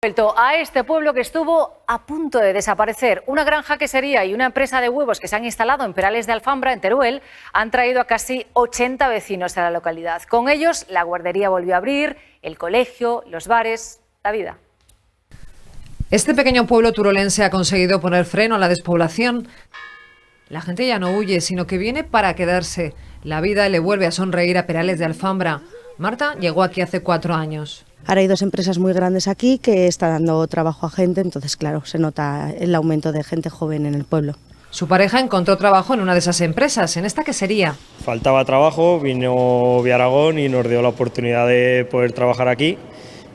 Vuelto a este pueblo que estuvo a punto de desaparecer. Una granja quesería y una empresa de huevos que se han instalado en Perales de Alfambra, en Teruel, han traído a casi 80 vecinos a la localidad. Con ellos, la guardería volvió a abrir, el colegio, los bares, la vida. Este pequeño pueblo turolense ha conseguido poner freno a la despoblación. La gente ya no huye, sino que viene para quedarse. La vida le vuelve a sonreír a Perales de Alfambra. Marta llegó aquí hace 4 años. Ahora hay 2 empresas muy grandes aquí que están dando trabajo a gente, entonces claro, se nota el aumento de gente joven en el pueblo. Su pareja encontró trabajo en una de esas empresas, en esta quesería. Faltaba trabajo, vino Viaragón y nos dio la oportunidad de poder trabajar aquí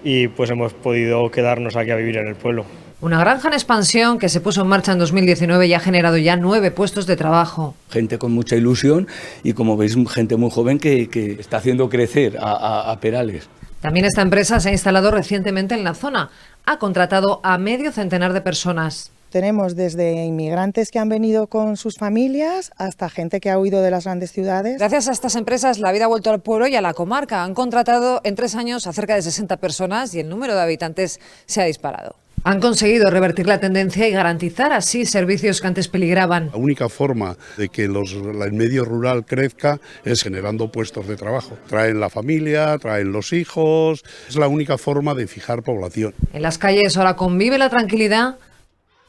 y pues hemos podido quedarnos aquí a vivir en el pueblo. Una granja en expansión que se puso en marcha en 2019 y ha generado ya 9 puestos de trabajo. Gente con mucha ilusión y, como veis, gente muy joven que está haciendo crecer a Perales. También esta empresa se ha instalado recientemente en la zona. Ha contratado a medio centenar de personas. Tenemos desde inmigrantes que han venido con sus familias hasta gente que ha huido de las grandes ciudades. Gracias a estas empresas, la vida ha vuelto al pueblo y a la comarca. Han contratado en 3 años a cerca de 60 personas y el número de habitantes se ha disparado. Han conseguido revertir la tendencia y garantizar así servicios que antes peligraban. La única forma de que el medio rural crezca es generando puestos de trabajo. Traen la familia, traen los hijos, es la única forma de fijar población. En las calles ahora convive la tranquilidad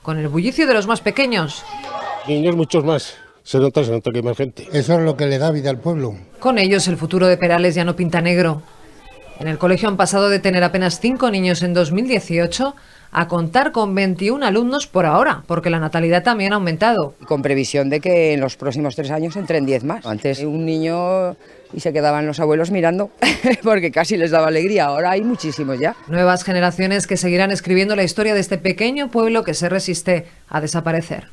con el bullicio de los más pequeños. Niños muchos más, se nota que hay más gente. Eso es lo que le da vida al pueblo. Con ellos el futuro de Perales ya no pinta negro. En el colegio han pasado de tener apenas 5 niños en 2018 a contar con 21 alumnos por ahora, porque la natalidad también ha aumentado. Con previsión de que en los próximos 3 años entren 10 más. Antes un niño y se quedaban los abuelos mirando, porque casi les daba alegría. Ahora hay muchísimos ya. Nuevas generaciones que seguirán escribiendo la historia de este pequeño pueblo que se resiste a desaparecer.